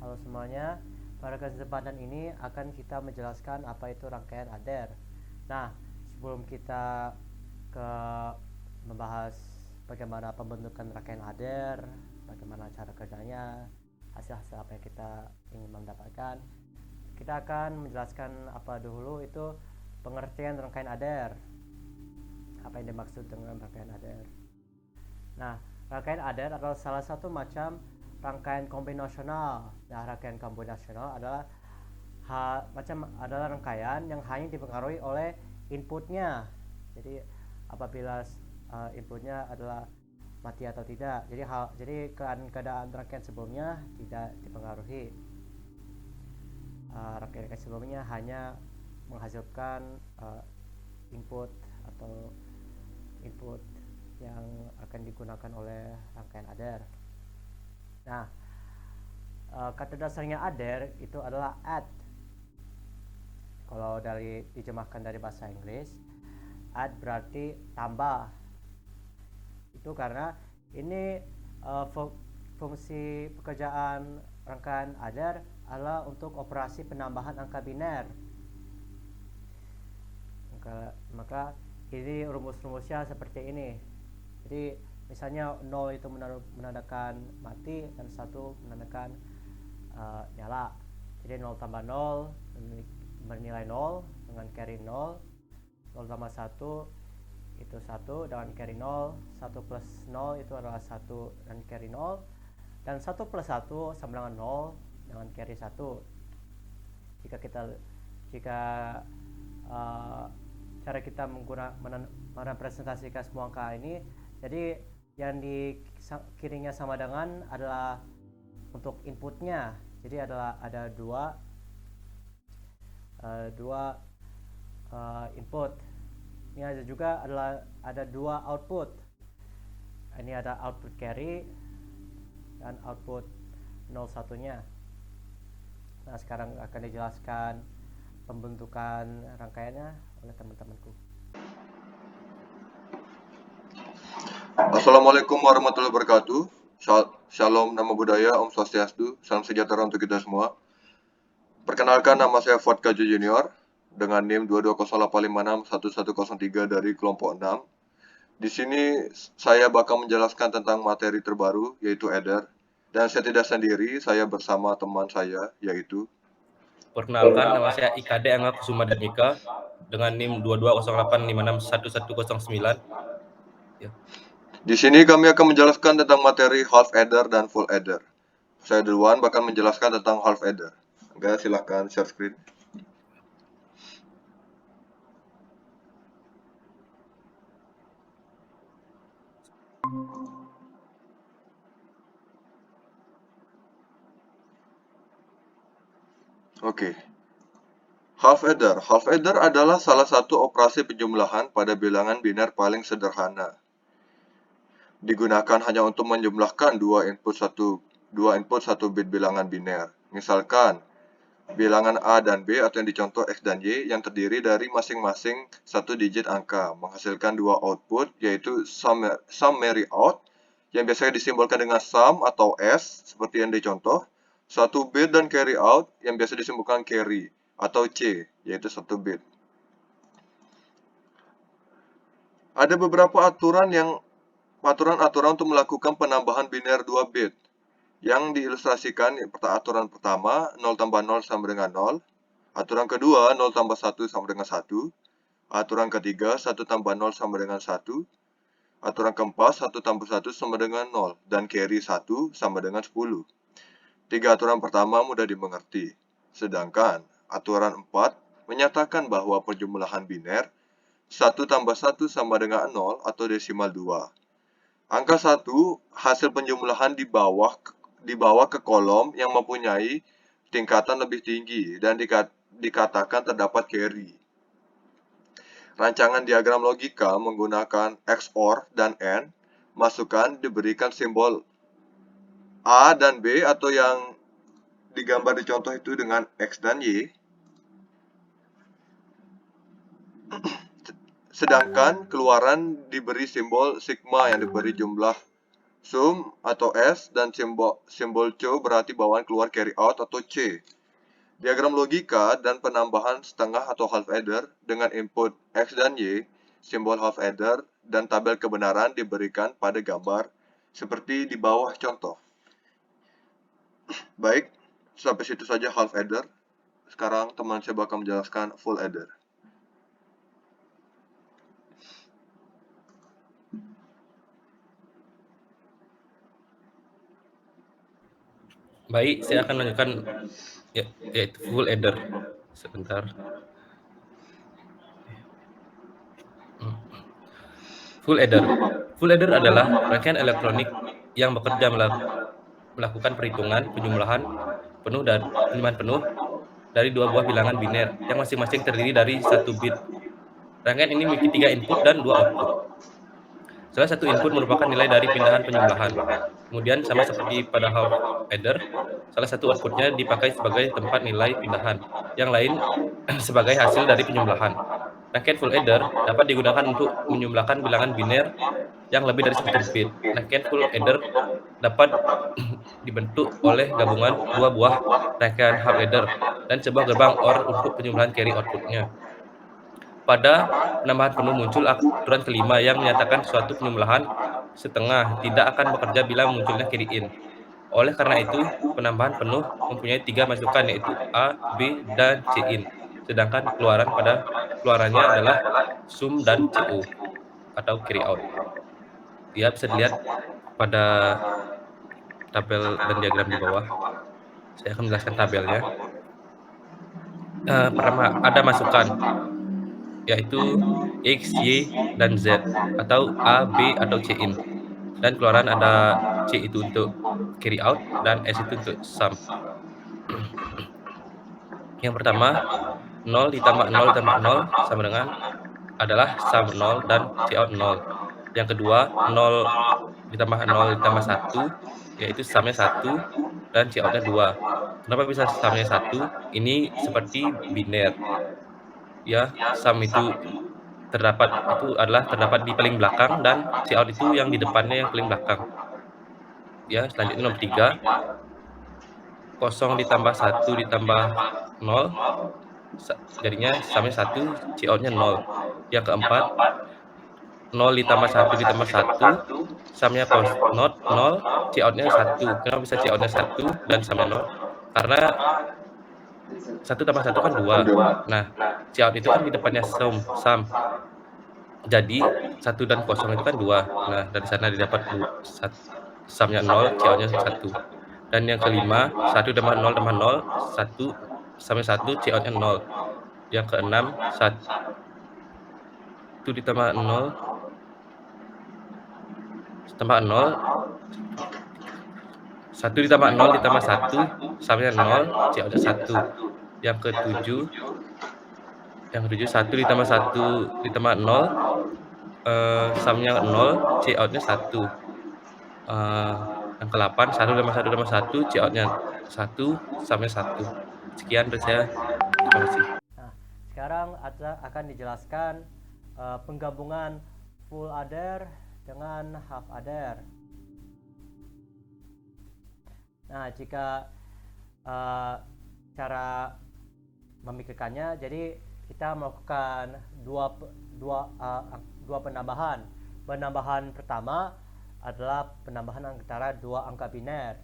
Halo semuanya, pada kesempatan ini akan kita menjelaskan apa itu rangkaian ADER. Nah, sebelum kita ke membahas bagaimana pembentukan rangkaian ADER, bagaimana cara kerjanya, hasil-hasil apa yang kita ingin mendapatkan, kita akan menjelaskan apa dulu itu pengertian rangkaian ADER. Apa yang dimaksud dengan rangkaian ADER? Nah, rangkaian ADER adalah salah satu macam rangkaian kombinasional. Nah, rangkaian kombinasional adalah rangkaian yang hanya dipengaruhi oleh inputnya. Jadi apabila inputnya adalah mati atau tidak, jadi keadaan rangkaian sebelumnya tidak dipengaruhi. Rangkaian sebelumnya hanya menghasilkan input atau input yang akan digunakan oleh rangkaian ADER. Nah, kata dasarnya ADER itu adalah add. Kalau diterjemahkan dari bahasa Inggris, add berarti tambah. Itu karena ini fungsi pekerjaan rangkaian ADER adalah untuk operasi penambahan angka biner. Maka ini rumus-rumusnya seperti ini. Jadi misalnya 0 itu menandakan mati dan 1 menandakan nyala. Jadi 0 tambah 0 bernilai 0 dengan carry 0. 0 tambah 1 itu 1 dengan carry 0. 1 plus 0 itu adalah 1 dan carry 0. Dan 1 plus 1 sama dengan 0 dengan carry 1. Jika cara kita merepresentasikan semua angka ini, jadi yang di kirinya sama dengan adalah untuk inputnya. Jadi ada dua input. Ini juga ada dua output. Ini ada output carry dan output 01-nya. Nah, sekarang akan dijelaskan pembentukan rangkaiannya oleh teman-temanku. Assalamualaikum warahmatullahi wabarakatuh. Shalom, Namo Buddhaya, Om Swastiastu, salam sejahtera untuk kita semua. Perkenalkan, nama saya Fuad Kaju Junior dengan NIM 22085611103 dari kelompok 6. Di sini saya bakal menjelaskan tentang materi terbaru yaitu ADER, dan saya tidak sendiri, saya bersama teman saya yaitu Perkenalkan, nama saya IKD Angga Kusuma Danyika dengan NIM 22085611109. Ya. Di sini kami akan menjelaskan tentang materi half adder dan full adder. Saya duluan bakal menjelaskan tentang half adder. Oke, silakan share screen. Oke. Half adder. Half adder adalah salah satu operasi penjumlahan pada bilangan biner paling sederhana. Digunakan hanya untuk menjumlahkan dua input satu bit bilangan biner. Misalkan bilangan A dan B atau yang dicontoh X dan Y yang terdiri dari masing-masing satu digit angka menghasilkan dua output yaitu summary out yang biasanya disimbolkan dengan sum atau S seperti yang dicontoh, satu bit, dan carry out yang biasa disimbolkan carry atau C yaitu satu bit. Ada beberapa aturan untuk melakukan penambahan biner 2 bit yang diilustrasikan. Aturan pertama, 0 tambah 0 sama dengan 0. Aturan kedua, 0 tambah 1 sama dengan 1. Aturan ketiga, 1 tambah 0 sama dengan 1. Aturan keempat, 1 tambah 1 sama dengan 0. Dan carry 1 sama dengan 10. Tiga aturan pertama mudah dimengerti. Sedangkan aturan 4 menyatakan bahwa penjumlahan biner 1 tambah 1 sama dengan 0 atau desimal 2. Angka 1 hasil penjumlahan dibawa ke kolom yang mempunyai tingkatan lebih tinggi dan dikatakan terdapat carry. Rancangan diagram logika menggunakan XOR dan AND. Masukan diberikan simbol A dan B atau yang digambar di contoh itu dengan X dan Y. Sedangkan keluaran diberi simbol sigma yang diberi jumlah Sum atau S dan simbol C berarti bawaan keluar carry out atau C. Diagram logika dan penambahan setengah atau half adder dengan input X dan Y, simbol half adder, dan tabel kebenaran diberikan pada gambar seperti di bawah contoh. Baik, sampai situ saja half adder. Sekarang teman saya bakal menjelaskan full adder. Baik, saya akan menunjukkan yaitu full adder. Sebentar. Full adder. Full adder adalah rangkaian elektronik yang bekerja melakukan perhitungan penjumlahan penuh dan penjumlahan penuh dari dua buah bilangan biner yang masing-masing terdiri dari 1 bit. Rangkaian ini memiliki 3 input dan 2 output. Salah satu input merupakan nilai dari pindahan penjumlahan. Kemudian sama seperti pada half adder, salah satu outputnya dipakai sebagai tempat nilai pindahan, yang lain sebagai hasil dari penjumlahan. Rangkaian full adder dapat digunakan untuk menjumlahkan bilangan biner yang lebih dari 1 bit. Rangkaian full adder dapat dibentuk oleh gabungan dua buah rangkaian half adder dan sebuah gerbang OR untuk penjumlahan carry outputnya. Pada penambahan penuh muncul aturan kelima yang menyatakan suatu penjumlahan setengah tidak akan bekerja bila munculnya carry in. Oleh karena itu, penambahan penuh mempunyai 3 masukan yaitu A, B, dan C in. Sedangkan keluarannya adalah sum dan CO atau carry out. Ya, bisa dilihat pada tabel dan diagram di bawah. Saya akan menjelaskan tabelnya. Pertama, ada masukan yaitu X, Y, dan Z atau A, B, atau C in. Dan keluaran ada C itu untuk carry out dan S itu untuk sum. Yang pertama, 0 ditambah 0 ditambah 0 sama dengan adalah sum 0 dan C out 0. Yang kedua, 0 ditambah 0 ditambah 1 yaitu sumnya 1 dan C outnya 2. Kenapa bisa sumnya 1? Ini seperti biner. Ya, sum itu terdapat di paling belakang dan C out itu yang di depannya yang paling belakang. Ya, selanjutnya nomor 3, 0 ditambah 1 ditambah 0 jadinya sumnya 1, C out-nya 0. Yang keempat, 0 ditambah 1 ditambah 1 sumnya not 0, C out-nya 1. Kenapa bisa C out-nya 1 dan sumnya 0? Karena 1 tambah 1 kan 2. Nah, C out itu kan di depannya sum. Jadi 1 dan 0 itu kan 2. Nah, dari sana didapat sumnya 0, C out-nya 1. Dan yang kelima, 1 tambah 0 tambah 0, 1 sumnya 1, C out-nya 0. Yang keenam, 1 ditambah 0 tambah 0, 1 ditambah 0 ditambah 1 sumnya 0, C out-nya 1. Yang ketujuh, 1 ditambah 1 ditambah 0, sumnya 0, C out-nya 1. Yang ke-8, 1 tambah 1 tambah 1, C out-nya 1, sumnya 1. Sekian dari saya. Terima kasih. Nah, sekarang akan dijelaskan penggabungan full adder dengan half adder. Nah, jika cara memikirkannya, jadi kita melakukan dua penambahan. Penambahan pertama adalah penambahan antara dua angka biner.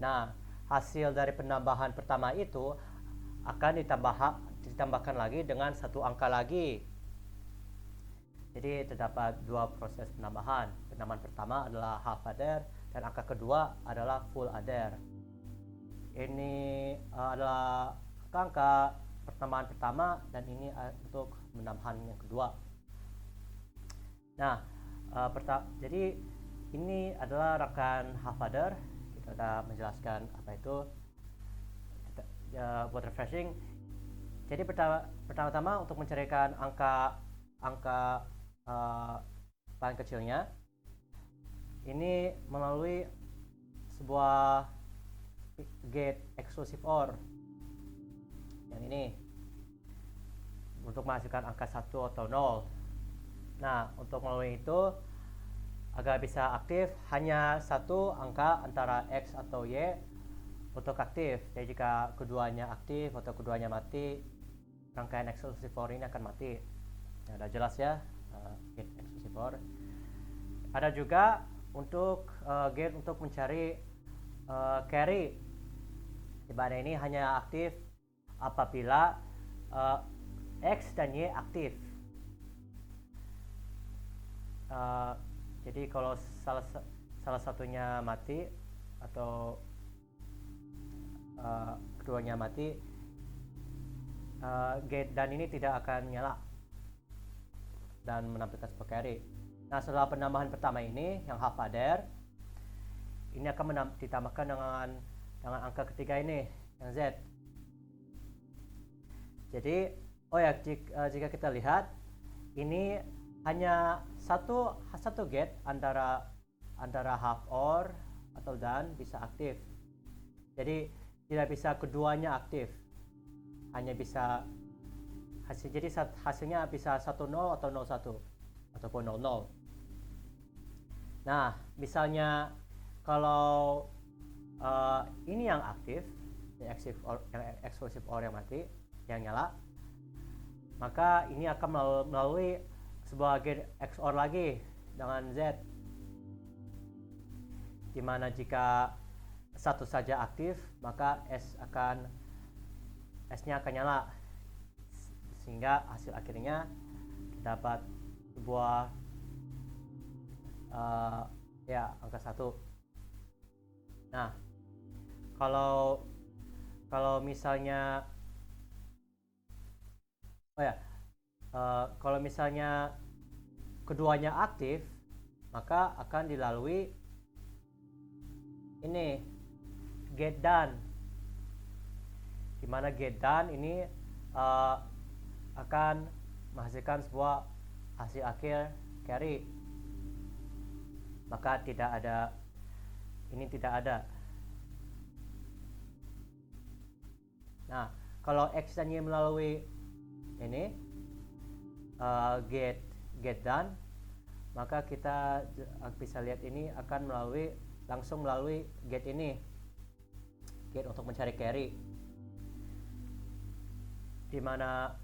Nah, hasil dari penambahan pertama itu akan ditambahkan lagi dengan satu angka lagi. Jadi terdapat dua proses penambahan. Penambahan pertama adalah half adder dan angka kedua adalah full adder. Ini adalah angka penambahan pertama dan ini untuk penambahan yang kedua. Nah, jadi ini adalah rangkaian half adder. Kita sudah menjelaskan apa itu. Buat refreshing. Jadi pertama-tama untuk mencarikan angka paling kecilnya, ini melalui sebuah gate exclusive OR yang ini untuk menghasilkan angka 1 atau 0. Nah, untuk melalui itu agar bisa aktif hanya satu angka antara X atau Y untuk aktif. Jadi jika keduanya aktif atau keduanya mati, rangkaian eksklusif OR ini akan mati. Nah, udah jelas ya, gate eksklusif OR. Ada juga untuk gate untuk mencari carry, di mana ini hanya aktif apabila X dan Y aktif. Jadi kalau salah satunya mati atau keduanya mati, gate dan ini tidak akan nyala dan menampilkan sebuah carry. Nah, setelah penambahan pertama ini yang half adder, ini akan ditambahkan dengan angka ketiga ini yang Z. Jadi jika kita lihat ini hanya satu gate antara half OR atau dan bisa aktif. Jadi tidak bisa keduanya aktif, hanya bisa hasilnya bisa 10 atau 01 ataupun 00. Nah, misalnya kalau ini yang aktif, yang eksklusif OR yang mati, yang nyala, maka ini akan melalui sebuah gate XOR lagi dengan Z, dimana jika satu saja aktif, maka S-nya akan nyala, sehingga hasil akhirnya dapat sebuah angka 1. Nah, kalau misalnya kalau misalnya keduanya aktif, maka akan dilalui ini gate done, dimana gate done ini akan menghasilkan sebuah hasil akhir carry, maka tidak ada. Nah, kalau X dan Y melalui ini gate done, maka kita bisa lihat ini akan langsung melalui gate ini, gate untuk mencari carry, dimana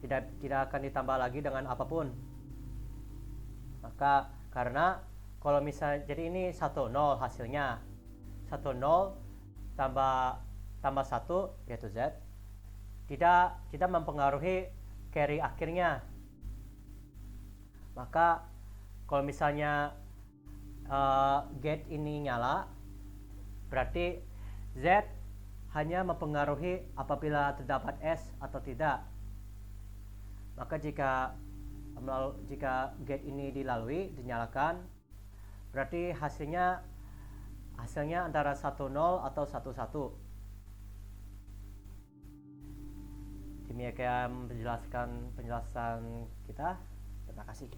tidak akan ditambah lagi dengan apapun. Maka karena kalau misalnya, jadi ini 10 hasilnya, 10 tambah 1 yaitu Z, tidak mempengaruhi carry akhirnya. Maka kalau misalnya gate ini nyala, berarti Z hanya mempengaruhi apabila terdapat S atau tidak. Maka jika gate ini dinyalakan, berarti hasilnya antara 10 atau 11. Demikian penjelasan kita. Terima kasih.